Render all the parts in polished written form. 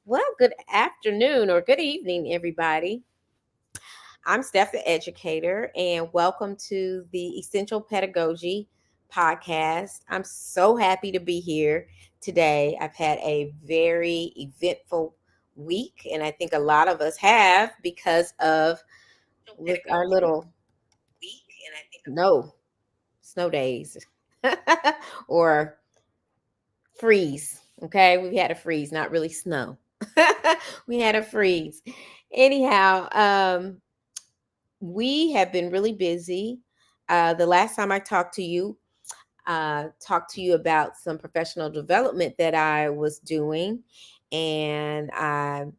Well, good afternoon or good evening, everybody. I'm Steph, the Educator, and welcome to the Essential Pedagogy podcast. I'm so happy to be here today. I've had a very eventful week, and I think a lot of us have because of with our little no snow days or freeze. Okay, we had a freeze, not really snow. We had a freeze. Anyhow, we have been really busy. The last time I talked to you about some professional development that I was doing, and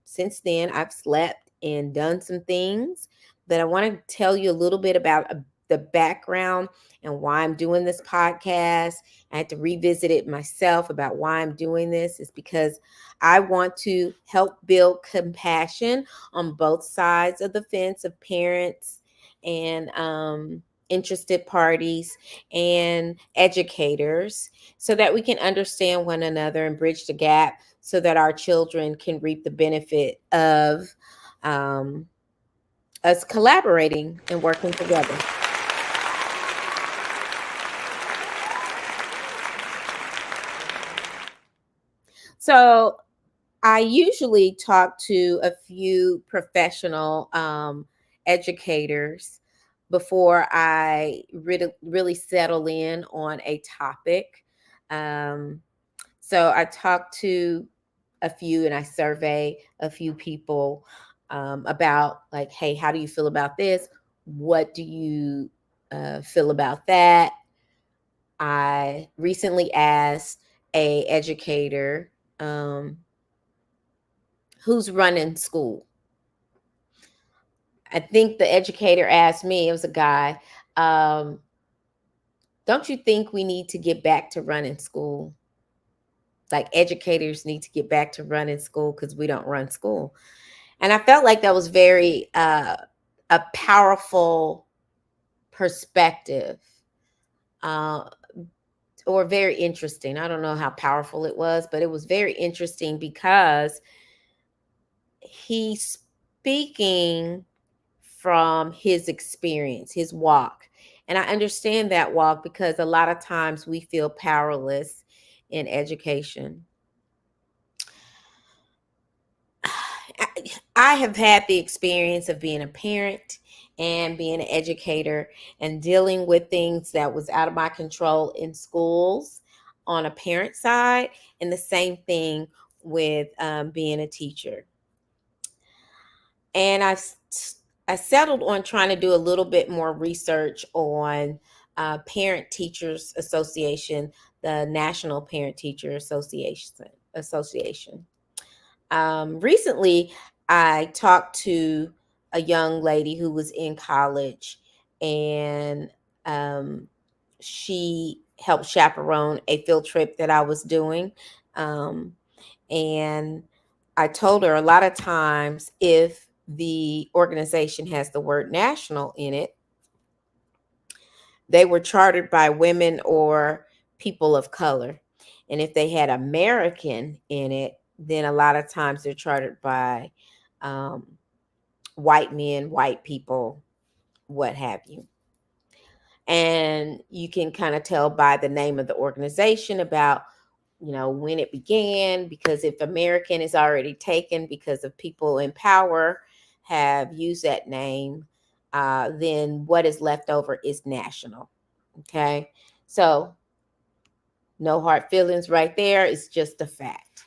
since then I've slept and done some things. But I want to tell you a little bit about the background and why I'm doing this podcast. I had to revisit it myself about why I'm doing this. Is because I want to help build compassion on both sides of the fence of parents and interested parties and educators so that we can understand one another and bridge the gap so that our children can reap the benefit of um, us collaborating and working together. So I usually talk to a few professional educators before I really settle in on a topic. Um, so I talk to a few and I survey a few people about, like, hey, how do you feel about this? What do you feel about that? I recently asked a educator who's running school. I think the educator asked me, it was a guy, um, don't you think we need to get back to running school? Like educators need to get back to running school because we don't run school. And I felt like that was very a powerful perspective, uh, or very interesting. I don't know how powerful it was, but it was very interesting because he's speaking from his experience, his walk. And I understand that walk because a lot of times we feel powerless in education. I have had the experience of being a parent and being an educator and dealing with things that was out of my control in schools on a parent side, and the same thing with being a teacher. And I settled on trying to do a little bit more research on Parent Teachers Association, the National Parent Teacher Association. Recently, I talked to a young lady who was in college, and um, she helped chaperone a field trip that I was doing. Um, and I told her a lot of times if the organization has the word national in it, they were chartered by women or people of color. And if they had American in it, then a lot of times they're chartered by um, white men, white people, what have you. And you can kind of tell by the name of the organization about, when it began, because if American is already taken because of people in power have used that name, then what is left over is national. Okay. So no hard feelings right there. It's just a fact.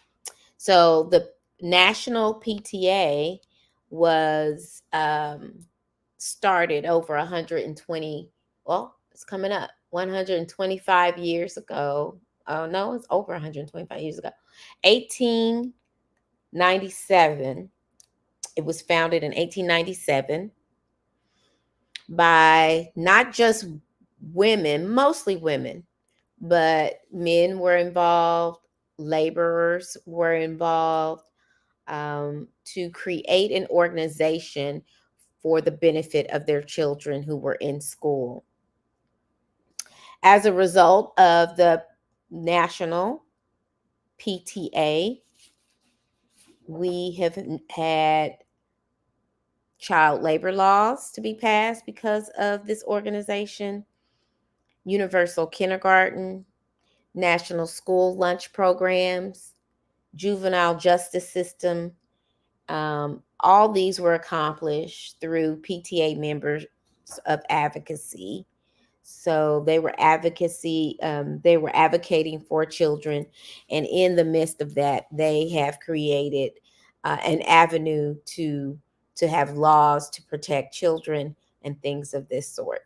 So the National PTA was started over 120, well, it's coming up 125 years ago. Oh, no, it's over 125 years ago. 1897. It was founded in 1897 by not just women, mostly women, but men were involved, laborers were involved, to create an organization for the benefit of their children who were in school. As a result of the national PTA, we have had child labor laws to be passed because of this organization, universal kindergarten, national school lunch programs, juvenile justice system. All these were accomplished through PTA members of advocacy. So they were advocating for children, and in the midst of that, they have created an avenue to have laws to protect children and things of this sort.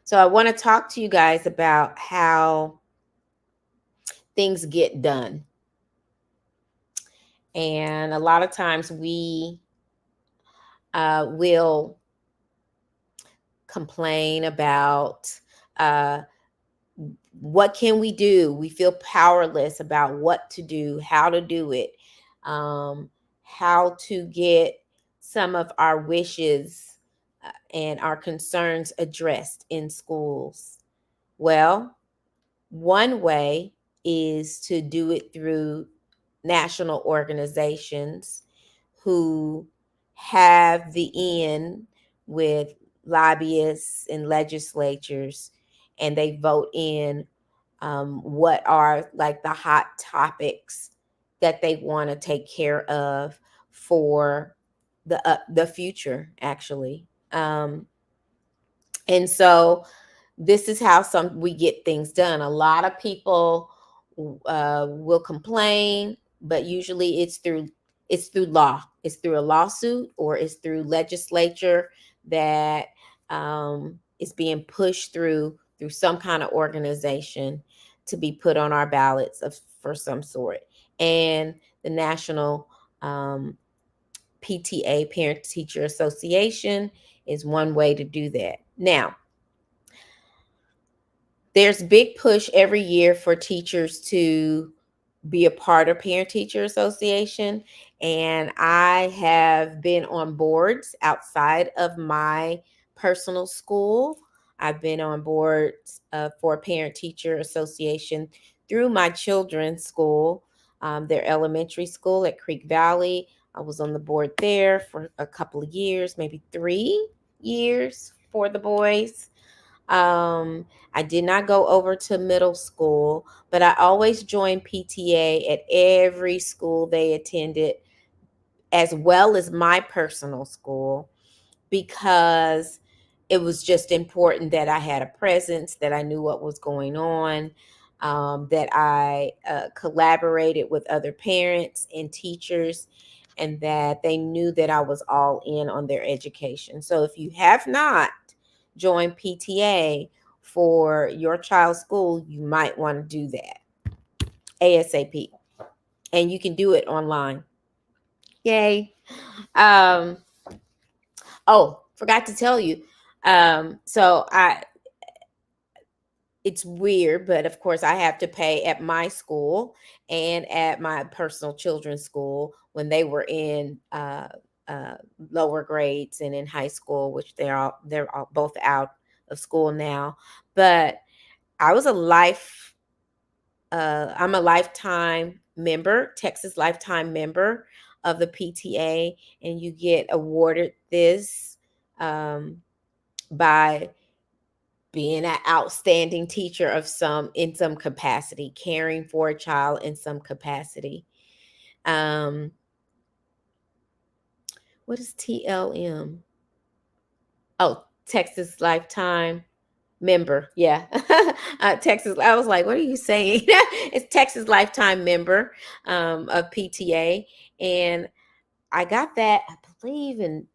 So I want to talk to you guys about how things get done. And a lot of times we will complain about uh, what can we do. We feel powerless about what to do, how to do it, um, how to get some of our wishes and our concerns addressed in schools. Well, one way is to do it through national organizations who have the in with lobbyists and legislatures, and they vote in what are like the hot topics that they want to take care of for the future, actually. And so this is how some we get things done. A lot of people will complain, but usually it's through law. It's through a lawsuit or it's through legislature that is being pushed through some kind of organization to be put on our ballots for some sort. And the national PTA, Parent Teacher Association, is one way to do that. Now, there's big push every year for teachers to be a part of Parent Teacher Association, and I have been on boards outside of my personal school. I've been on boards for Parent Teacher Association through my children's school, their elementary school at Creek Valley. I was on the board there for a couple of years, maybe 3 years for the boys. I did not go over to middle school, but I always joined PTA at every school they attended, as well as my personal school, because it was just important that I had a presence, that I knew what was going on, that I collaborated with other parents and teachers, and that they knew that I was all in on their education. So if you have not joined PTA for your child's school, you might want to do that ASAP. And you can do it online. Yay. Um, oh, forgot to tell you. So it's weird, but of course I have to pay at my school and at my personal children's school when they were in uh, lower grades and in high school, which they're all both out of school now. But I was a life I'm a lifetime member, Texas lifetime member of the PTA, and you get awarded this by being an outstanding teacher of some in some capacity, caring for a child in some capacity. Um, what is TLM? Oh, Texas Lifetime Member. Yeah. Texas. I was like, what are you saying? It's Texas Lifetime Member of PTA. And I got that, I believe, in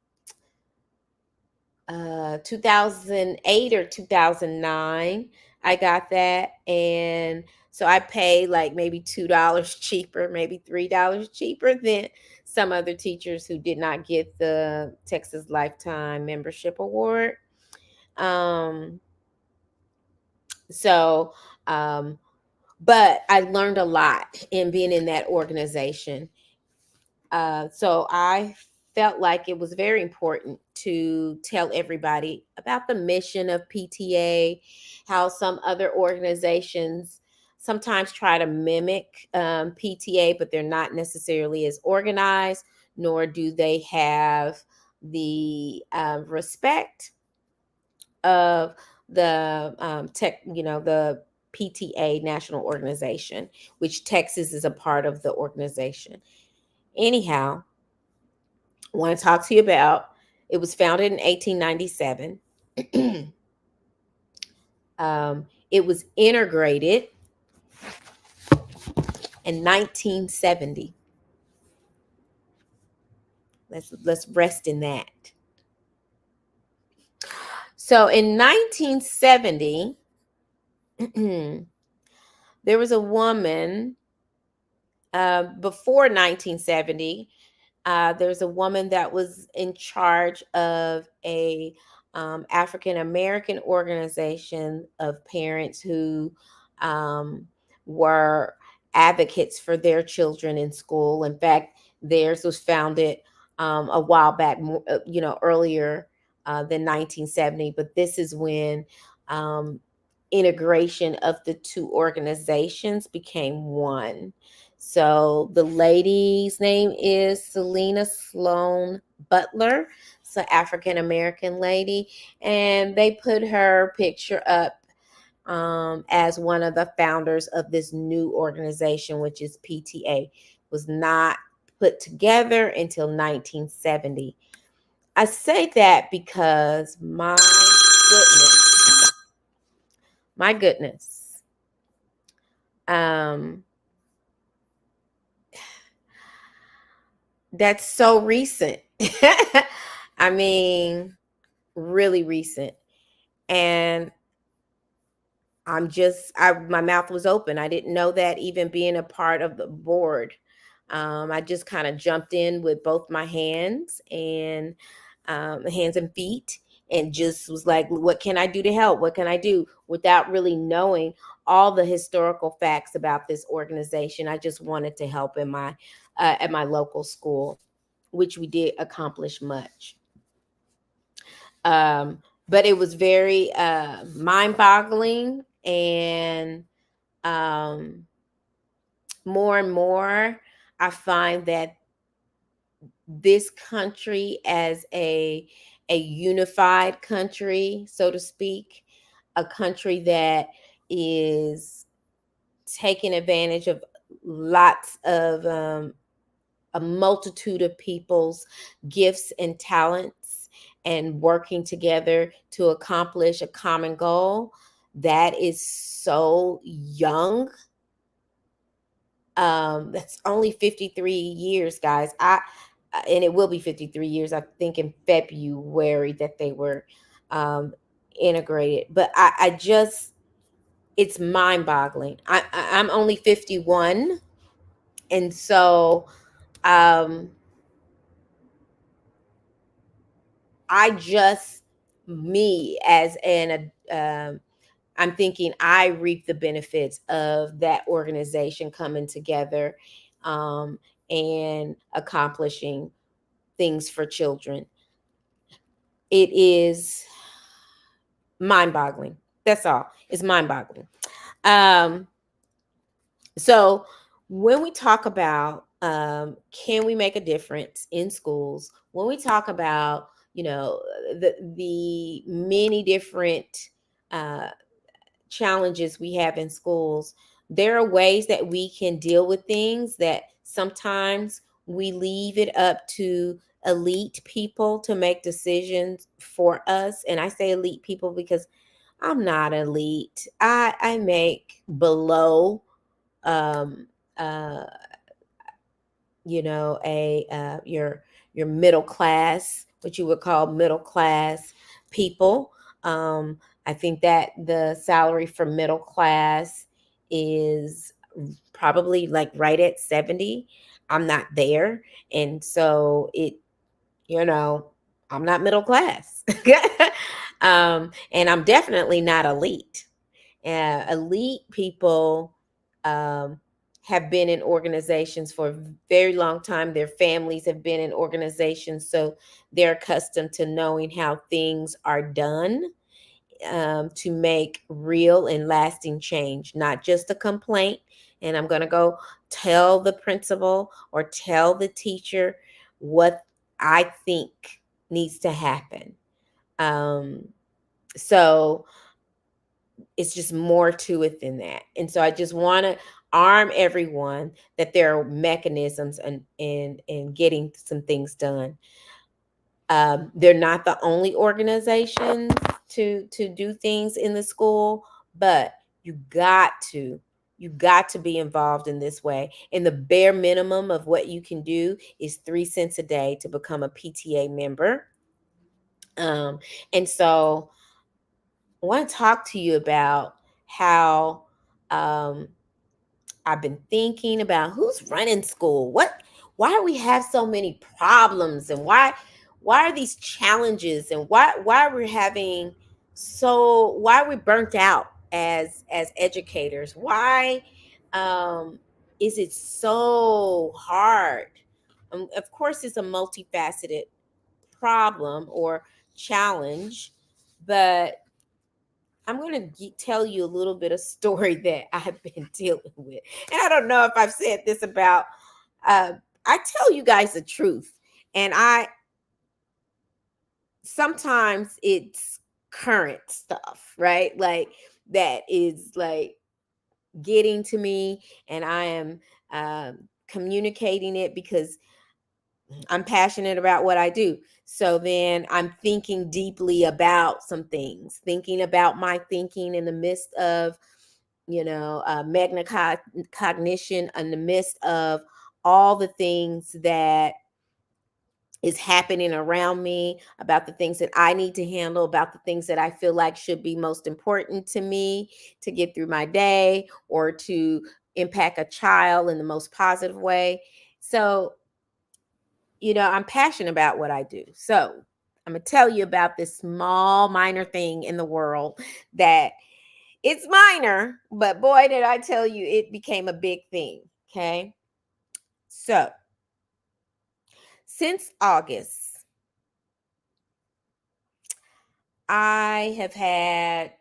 2008 or 2009. I got that, and so I pay like maybe $2 cheaper, maybe $3 cheaper than some other teachers who did not get the Texas Lifetime Membership Award. um So, um, but I learned a lot in being in that organization. So I felt like it was very important to tell everybody about the mission of PTA, how some other organizations sometimes try to mimic PTA, but they're not necessarily as organized, nor do they have the respect of the the PTA national organization, which Texas is a part of the organization. Anyhow, I want to talk to you about. It was founded in 1897. It was integrated in 1970. Let's rest in that. So in 1970, there was a woman. Before 1970, there's a woman that was in charge of a African American organization of parents who um, were advocates for their children in school. In fact, theirs was founded a while back, earlier than 1970. But this is when um, integration of the two organizations became one. So the lady's name is Selena Sloan Butler. It's an African American lady, and they put her picture up as one of the founders of this new organization, which is PTA. Was not put together until 1970. I say that because my goodness, um, that's so recent. I mean, really recent. And my mouth was open. I didn't know that, even being a part of the board. I just kind of jumped in with both my hands and feet, and just was like, what can I do to help? What can I do? Without really knowing all the historical facts about this organization. I just wanted to help in my at my local school, which we did accomplish much. Um, but it was very mind-boggling, and um, more and more, I find that this country, as a unified country, so to speak, a country that is taking advantage of lots of a multitude of people's gifts and talents, and working together to accomplish a common goal, that is so young. That's only 53 years, guys. And it will be 53 years, I think, in February, that they were um integrated. But I just, it's mind-boggling. I'm only 51, and so um I just, me as I'm thinking I reap the benefits of that organization coming together um, and accomplishing things for children. It is mind boggling. That's all. It's mind boggling. Um, so when we talk about can we make a difference in schools, when we talk about, the many different uh, challenges we have in schools, there are ways that we can deal with things that sometimes we leave it up to elite people to make decisions for us. And I say elite people because I'm not elite. I make below um uh a your middle class, what you would call middle class people. I think that the salary for middle class is probably like right at 70. I'm not there, and so you know I'm not middle class. And I'm definitely not elite. Elite people um, have been in organizations for a very long time. Their families have been in organizations, so they're accustomed to knowing how things are done, to make real and lasting change, not just a complaint. And I'm going to go tell the principal or tell the teacher what I think needs to happen. Um, so it's just more to it than that. And so I just want to arm everyone that there are mechanisms and getting some things done. They're not the only organizations to do things in the school, but you got to you got to be involved in this way. And the bare minimum of what you can do is 3 cents a day to become a PTA member. And so I want to talk to you about how um, I've been thinking about who's running school. Why do we have so many problems, and why are these challenges, and why we're having why are we burnt out as educators? Why is it so hard? Of course, it's a multifaceted problem or challenge, but I'm going to tell you a little bit of story that I've been dealing with. And I don't know if I've said this about, uh, I tell you guys the truth. And sometimes it's current stuff, right? Like that is like getting to me, and I am communicating it because I'm passionate about what I do. So then I'm thinking deeply about some things, thinking about my thinking in the midst of, cognition, in the midst of all the things that is happening around me, about the things that I need to handle, about the things that I feel like should be most important to me to get through my day or to impact a child in the most positive way. So I'm passionate about what I do. So I'm going to tell you about this small, minor thing in the world that it's minor, but boy, did I tell you, it became a big thing. Okay. So since August, I have had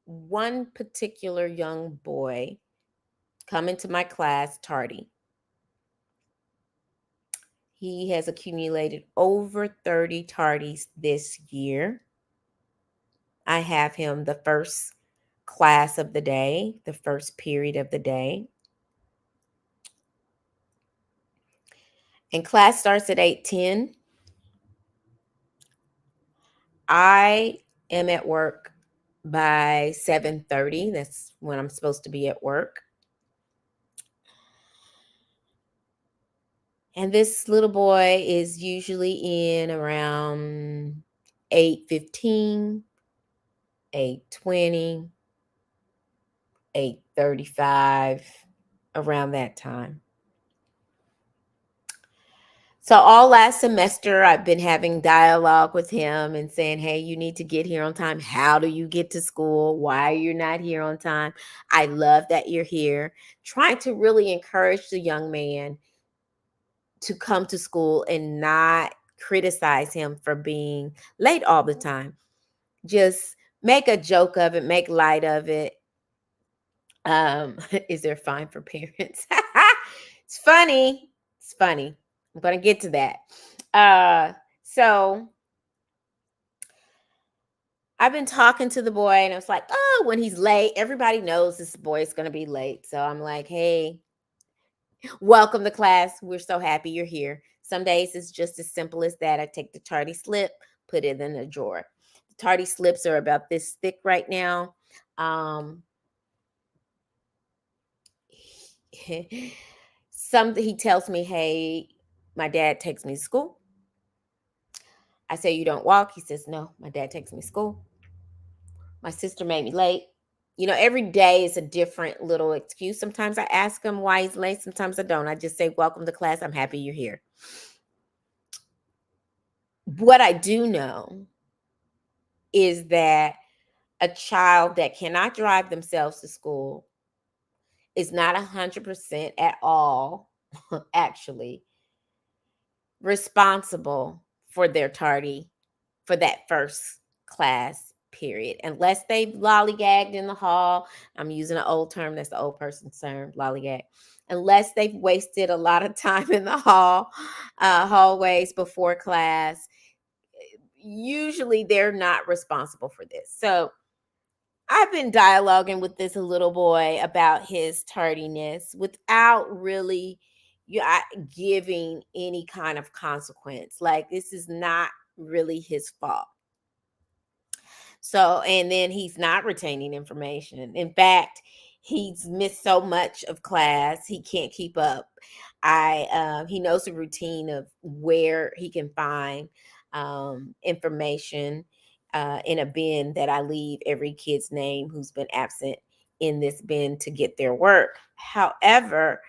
one particular young boy come into my class tardy. He has accumulated over 30 tardies this year. I have him the first class of the day, the first period of the day. And class starts at 8:10. I am at work by 7:30. That's when I'm supposed to be at work. And this little boy is usually in around 8:15, 8:20, 8:35, around that time. So all last semester, I've been having dialogue with him and saying, hey, you need to get here on time. How do you get to school? Why are you not here on time? I love that you're here. Trying to really encourage the young man to come to school and not criticize him for being late all the time. Just make a joke of it, make light of it. Is there a fine for parents? It's funny. It's funny. I'm going to get to that. So I've been talking to the boy, and I was like, oh, when he's late, everybody knows this boy is going to be late. So I'm like, hey, welcome to class. We're so happy you're here. Some days it's just as simple as that. I take the tardy slip, put it in a drawer. The tardy slips are about this thick right now. He tells me, hey, my dad takes me to school. I say, you don't walk? He says, no, my dad takes me to school. My sister made me late. Every day is a different little excuse. Sometimes I ask him why he's late. Sometimes I don't. I just say, welcome to class. I'm happy you're here. What I do know is that a child that cannot drive themselves to school is not 100% at all, actually, responsible for their tardy, for that first class period, unless they've lollygagged in the hall. I'm using an old term, that's the old person's term, lollygag. Unless they've wasted a lot of time in the hallways before class, usually they're not responsible for this. So I've been dialoguing with this little boy about his tardiness without really giving any kind of consequence. Like, this is not really his fault. So, and then he's not retaining information. In fact, he's missed so much of class, he can't keep up. He knows the routine of where he can find information in a bin that I leave every kid's name who's been absent in this bin to get their work. However,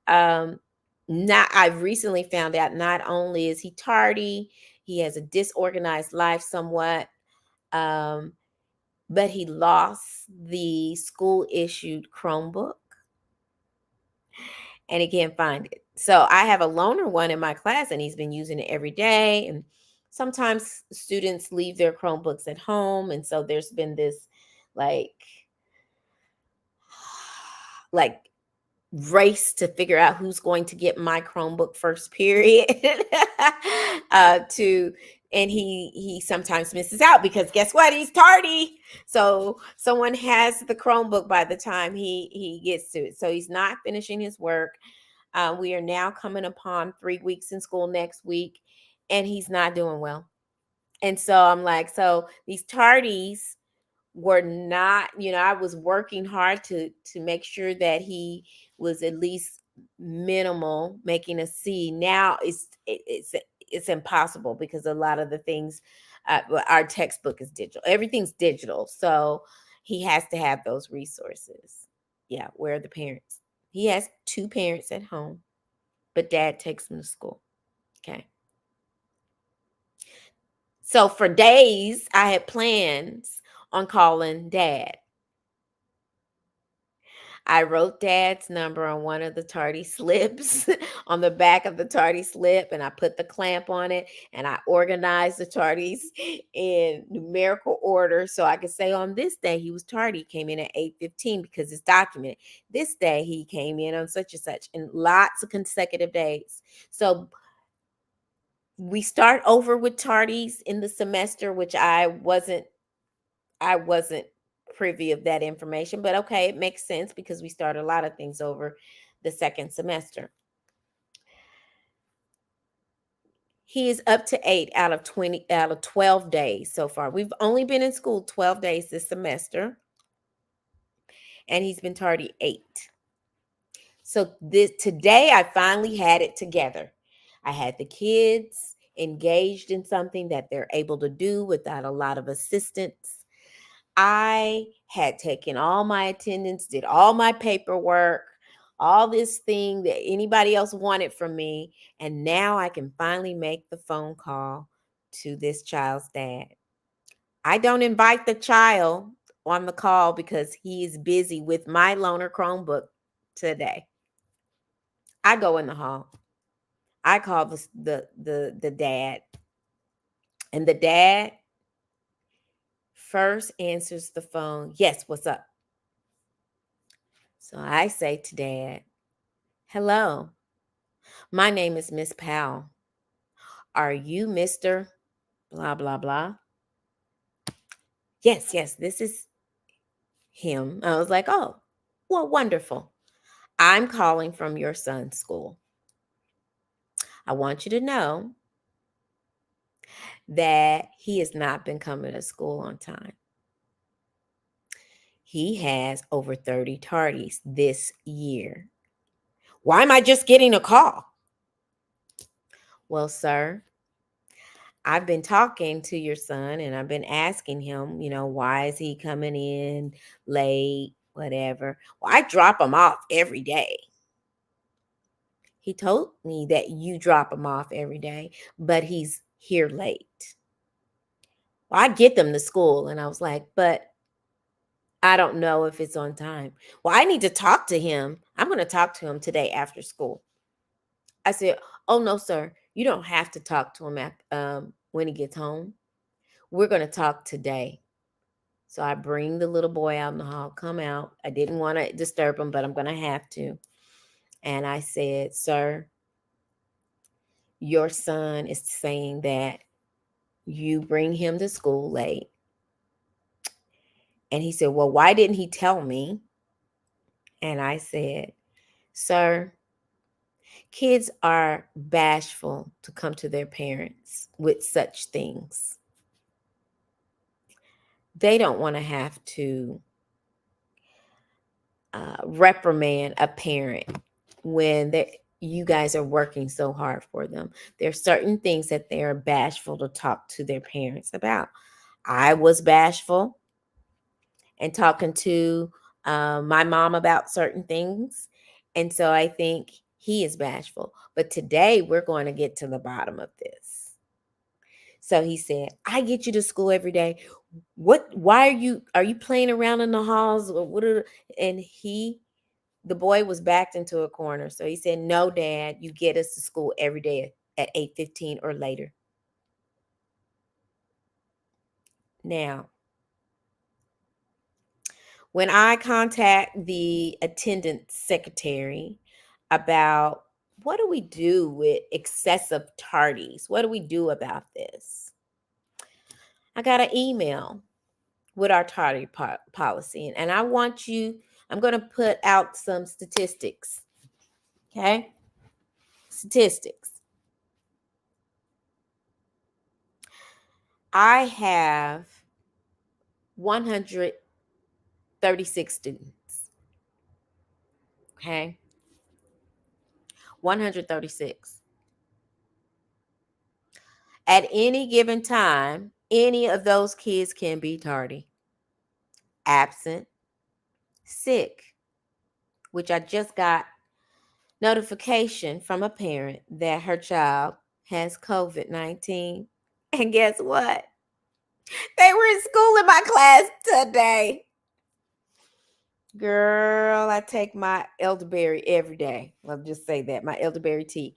um, not I've recently found out not only is he tardy, he has a disorganized life somewhat. Um, but he lost the school issued Chromebook and he can't find it. So I have a loaner one in my class and he's been using it every day. And sometimes students leave their Chromebooks at home. And so there's been this like, like race to figure out who's going to get my Chromebook first period. To and he sometimes misses out because guess what? He's tardy. So someone has the Chromebook by the time he gets to it. So he's not finishing his work. We are now coming upon 3 weeks in school next week, and he's not doing well. And so I'm like, so these tardies were not, I was working hard to make sure that he was at least minimal, making a C. Now it's impossible because a lot of the things, our textbook is digital, everything's digital, so he has to have those resources. Yeah, where are the parents? He has 2 parents at home, but dad takes him to school. Okay. So for days I had plans on calling dad. I wrote dad's number on one of the tardy slips on the back of the tardy slip, and I put the clamp on it, and I organized the tardies in numerical order so I could say on this day he was tardy, came in at 8:15 because it's documented. This day he came in on such and such, and lots of consecutive days. So we start over with tardies in the semester, which I wasn't privy of that information, but okay, it makes sense because we start a lot of things over the second semester. He is up to 8 out of 12 days so far. We've only been in school 12 days this semester, and he's been tardy 8. So today I finally had it together. I had the kids engaged in something that they're able to do without a lot of assistance. I had taken all my attendance, did all my paperwork, all this thing that anybody else wanted from me. And now I can finally make the phone call to this child's dad. I don't invite the child on the call because he is busy with my loaner Chromebook today. I go in the hall. I call the dad. And the dad first answers the phone. Yes, what's up? So I say to dad, hello, my name is Miss Powell. Are you Mr. Blah, blah, blah? Yes, yes, this is him. I was like, oh, well, wonderful. I'm calling from your son's school. I want you to know that he has not been coming to school on time. He has over 30 tardies this year. Why am I just getting a call? Well, sir, I've been talking to your son and I've been asking him, why is he coming in late, whatever. Well, I drop him off every day. He told me that you drop him off every day, but he's here late. Well, I get them to school. And I was like, but I don't know if it's on time. Well, I need to talk to him. I'm going to talk to him today after school. I said, "Oh no, sir. You don't have to talk to him when he gets home. We're going to talk today." So I bring the little boy out in the hall, come out. I didn't want to disturb him, but I'm going to have to. And I said, "Sir, your son is saying that you bring him to school late." And he said, "Well, why didn't he tell me?" And I said, "Sir, kids are bashful to come to their parents with such things. They don't want to have to reprimand a parent when you guys are working so hard for them. There are certain things that they are bashful to talk to their parents about." I was bashful and talking to my mom about certain things. And so I think he is bashful. But today we're going to get to the bottom of this. So he said, "I get you to school every day. Why are you playing around in the halls? Or and the boy was backed into a corner. So he said, "No, Dad, you get us to school every day at 8:15 or later." Now, when I contact the attendance secretary about what do we do with excessive tardies, what do we do about this? I got an email with our tardy policy, and I'm going to put out some statistics. Okay? Statistics. I have 136 students. Okay? 136. At any given time, any of those kids can be tardy, absent, sick, which I just got notification from a parent that her child has COVID-19. And guess what? They were in school in my class today. Girl, I take my elderberry every day. I'll just say that, my elderberry tea.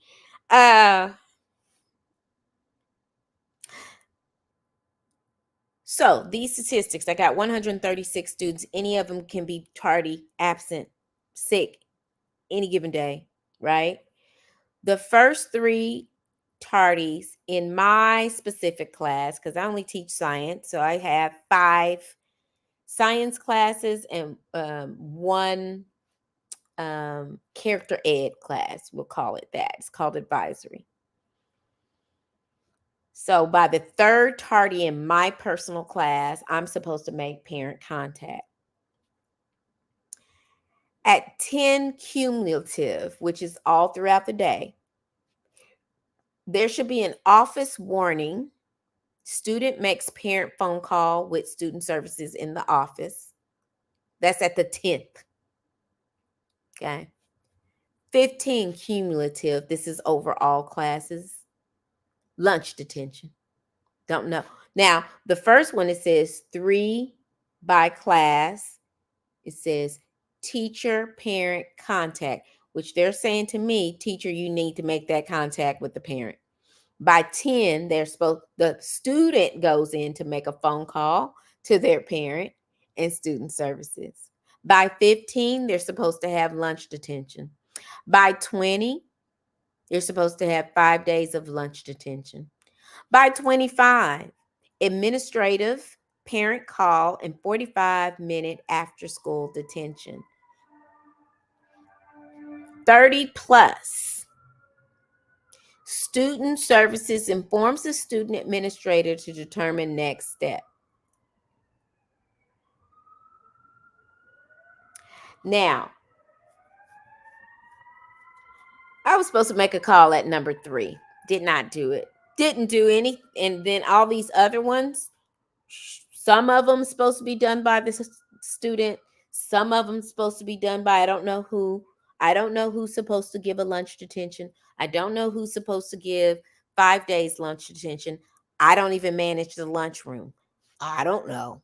So these statistics, I got 136 students. Any of them can be tardy, absent, sick, any given day, right? The first three tardies in my specific class, because I only teach science, so I have 5 science classes and one character ed class. We'll call it that. It's called advisory. So by the third tardy in my personal class, I'm supposed to make parent contact. At 10 cumulative, which is all throughout the day, there should be an office warning. Student makes parent phone call with student services in the office. That's at the 10th. Okay. 15 cumulative. This is over all classes. Lunch detention. Don't know. Now, the first one, it says 3 by class. It says teacher parent contact, which they're saying to me, teacher, you need to make that contact with the parent. By 10, the student goes in to make a phone call to their parent and student services. By 15, they're supposed to have lunch detention. By 20, you're supposed to have 5 days of lunch detention. By 25, administrative parent call and 45-minute after school detention. 30 plus. Student services informs the student administrator to determine next step. Now, I was supposed to make a call at number 3. Did not do it. Didn't do any. And then all these other ones, some of them supposed to be done by the student. Some of them supposed to be done by I don't know who. I don't know who's supposed to give a lunch detention. I don't know who's supposed to give 5 days lunch detention. I don't even manage the lunchroom. I don't know.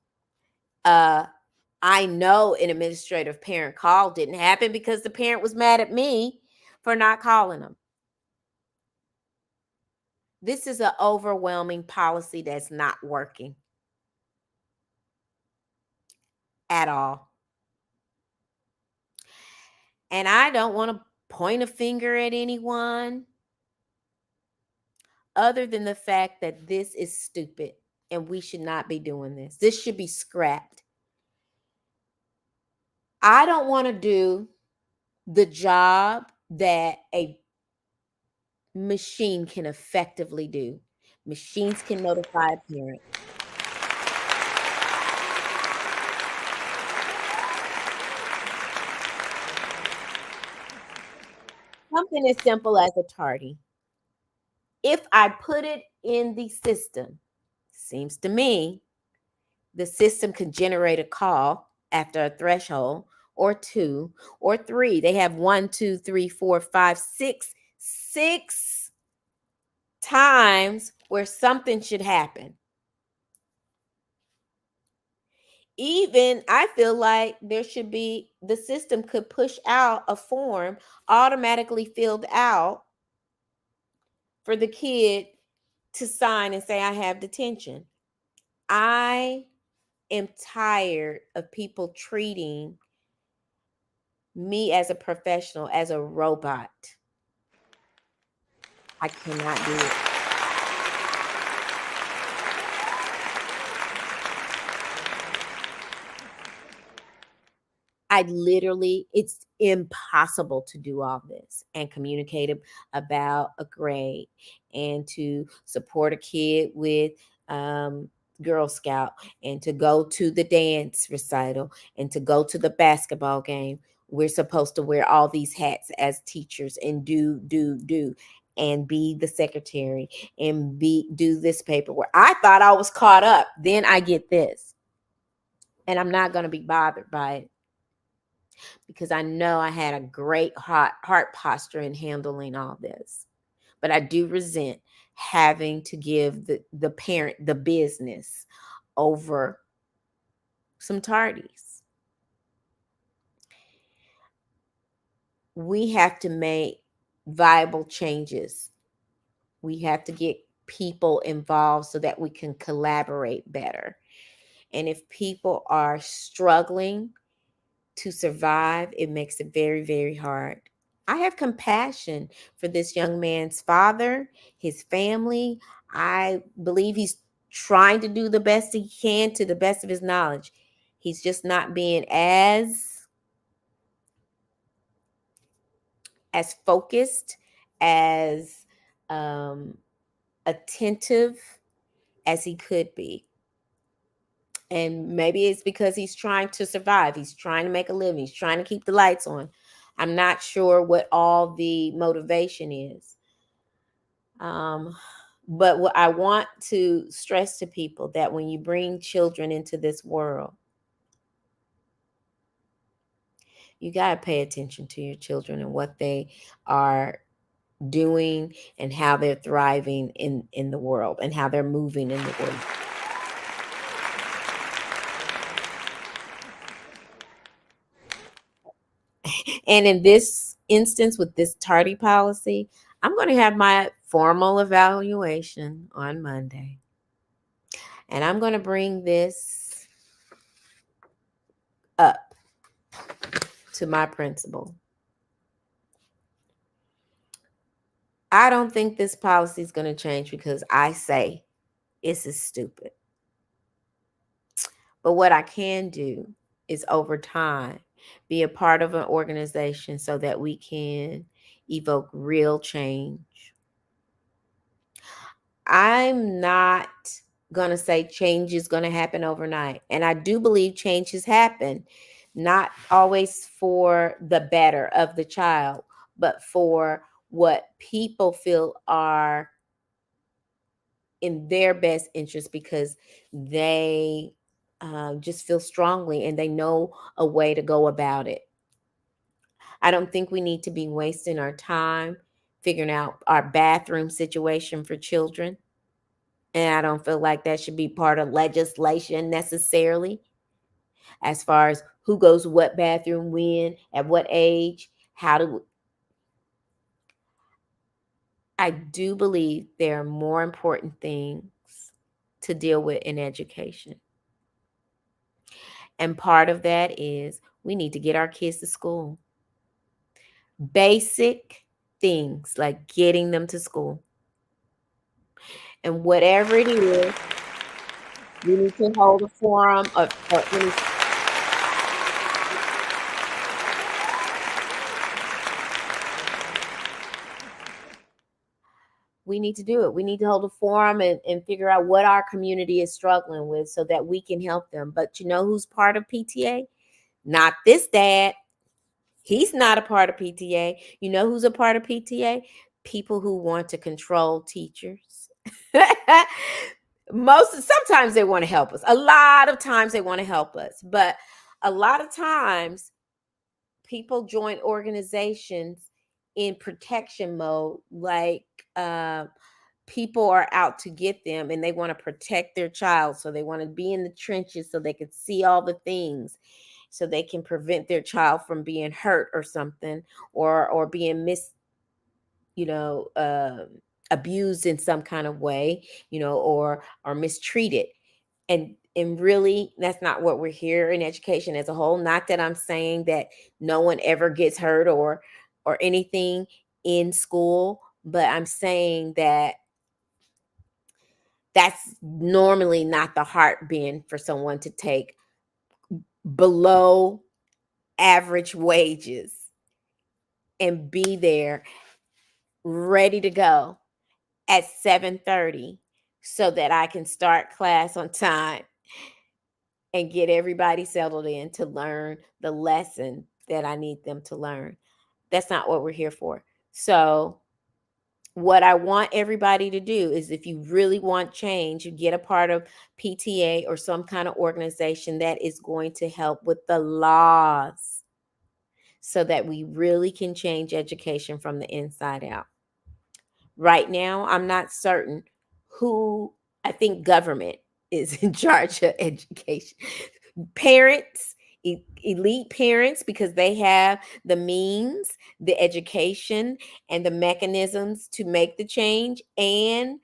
I know an administrative parent call didn't happen because the parent was mad at me for not calling them. This is an overwhelming policy that's not working at all. And I don't want to point a finger at anyone other than the fact that this is stupid and we should not be doing this. This should be scrapped. I don't want to do the job that a machine can effectively do. Machines can notify a parent. Something as simple as a tardy. If I put it in the system, seems to me the system can generate a call after a threshold or two or three. They have one, two, three, four, five, six times where something should happen. Even I feel like there should be the system could push out a form automatically filled out for the kid to sign and say, I have detention. I am tired of people treating me as a professional as a robot. I cannot do it. I literally, it's impossible to do all this and communicate about a grade and to support a kid with um, Girl Scout and to go to the dance recital and to go to the basketball game. We're supposed to wear all these hats as teachers and do and be the secretary and do this paperwork. I thought I was caught up. Then I get this. And I'm not going to be bothered by it because I know I had a great heart posture in handling all this. But I do resent having to give the parent the business over some tardies. We have to make viable changes. We have to get people involved so that we can collaborate better. And if people are struggling to survive, it makes it very, very hard. I have compassion for this young man's father, his family. I believe he's trying to do the best he can to the best of his knowledge. He's just not being as focused, as um, attentive as he could be. And maybe it's because he's trying to survive. He's trying to make a living. He's trying to keep the lights on. I'm not sure what all the motivation is. Um, but what I want to stress to people that when you bring children into this world, you got to pay attention to your children and what they are doing and how they're thriving in the world and how they're moving in the world. And in this instance, with this tardy policy, I'm going to have my formal evaluation on Monday. And I'm going to bring this up to my principal. I don't think this policy is going to change because I say this is stupid. But what I can do is over time be a part of an organization so that we can evoke real change. I'm not going to say change is going to happen overnight. And I do believe change has happened, not always for the better of the child, but for what people feel are in their best interest because they just feel strongly and they know a way to go about it. I don't think we need to be wasting our time figuring out our bathroom situation for children. And I don't feel like that should be part of legislation necessarily. as far as who goes to what bathroom when, at what age, how to. I do believe there are more important things to deal with in education. And part of that is we need to get our kids to school. Basic things like getting them to school. And whatever it is, we need to hold a forum of, or any, we need to do it. We need to hold a forum and figure out what our community is struggling with so that we can help them. But you know who's part of PTA? Not this dad. He's not a part of PTA. You know who's a part of PTA? People who want to control teachers. Sometimes they want to help us. A lot of times they want to help us. But a lot of times people join organizations in protection mode, like uh, people are out to get them and they want to protect their child. So they want to be in the trenches so they can see all the things, so they can prevent their child from being hurt or something, or being you know, abused in some kind of way, or mistreated. And really, that's not what we're here in education as a whole. Not that I'm saying that no one ever gets hurt or anything in school, but I'm saying that that's normally not the heartbeat for someone to take below average wages and be there ready to go at 7:30 so that I can start class on time and get everybody settled in to learn the lesson that I need them to learn. That's not what we're here for. So, what I want everybody to do is, if you really want change, you get a part of PTA or some kind of organization that is going to help with the laws so that we really can change education from the inside out. Right now, I'm not certain who. I think government is in charge of education. Parents, elite parents, because they have the means, the education, and the mechanisms to make the change, and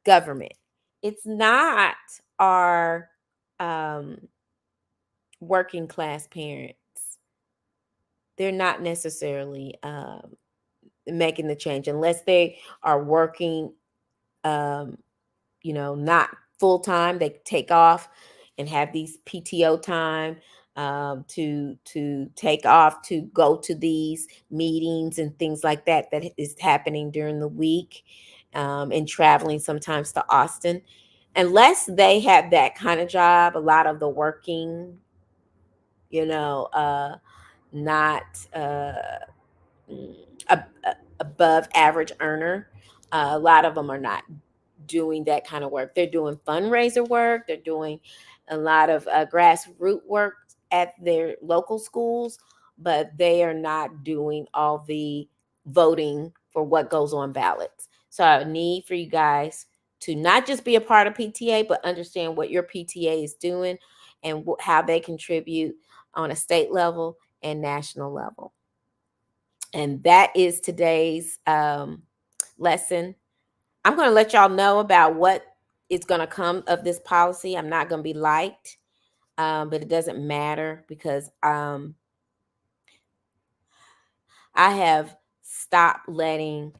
government. It's not our um, working class parents. They're not necessarily making the change unless they are working, um, not full time. They take off and have these PTO time, to take off to go to these meetings and things like that is happening during the week, and traveling sometimes to Austin. Unless they have that kind of job, a lot of the working, you know, not mm, above average earner. A lot of them are not doing that kind of work. They're doing fundraiser work. They're doing a lot of grassroots work at their local schools, but they are not doing all the voting for what goes on ballots. So I need for you guys to not just be a part of PTA, but understand what your PTA is doing and how they contribute on a state level and national level. And that is today's lesson. I'm going to let y'all know about what is going to come of this policy. I'm not going to be liked, but it doesn't matter because I have stopped letting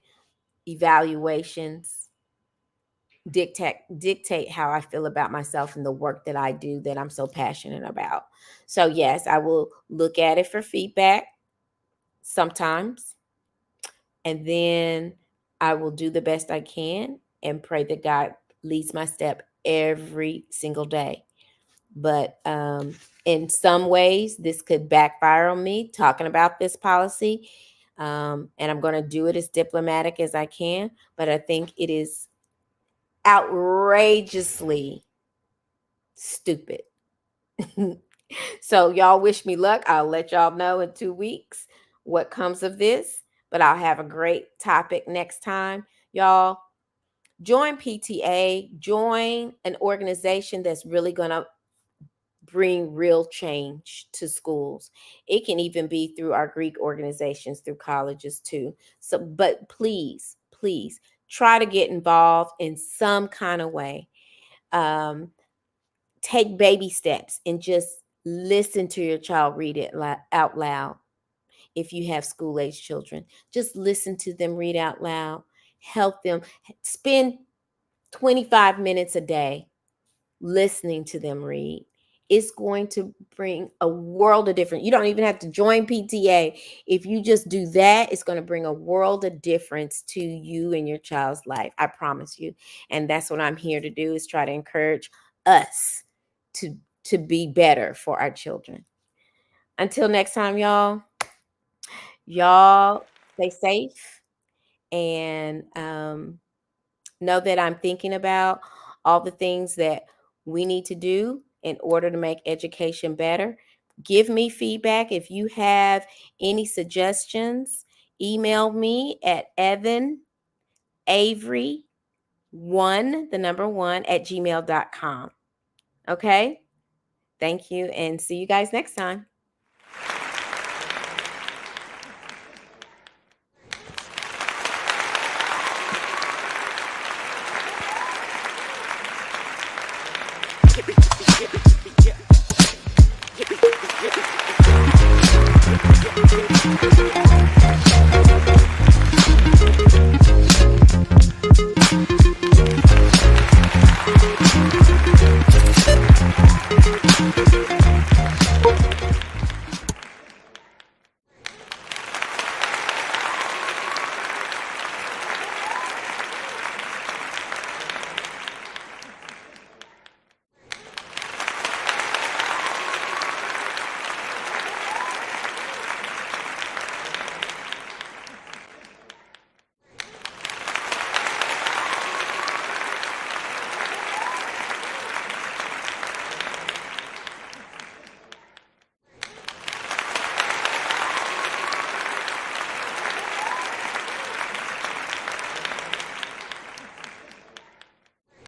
evaluations dictate how I feel about myself and the work that I do that I'm so passionate about. So yes, I will look at it for feedback sometimes, and then I will do the best I can and pray that God leads my step every single day. But in some ways, this could backfire on me talking about this policy. And I'm going to do it as diplomatic as I can. But I think it is outrageously stupid. So, y'all wish me luck. I'll let y'all know in 2 weeks what comes of this. But I'll have a great topic next time. Y'all, join PTA, join an organization that's really going to bring real change to schools. It can even be through our Greek organizations, through colleges too. So, but please try to get involved in some kind of way. Um, Take baby steps and just listen to your child read it out loud. If you have school age children, just listen to them read out loud. Help them. Spend 25 minutes a day listening to them read. It's going to bring a world of difference. You don't even have to join PTA. If you just do that, it's going to bring a world of difference to you and your child's life. I promise you. And that's what I'm here to do, is try to encourage us to be better for our children. Until next time, y'all stay safe, and know that I'm thinking about all the things that we need to do in order to make education better. Give me feedback. If you have any suggestions, email me at evanAvery1, the number one, at gmail.com. Okay? Thank you, and see you guys next time.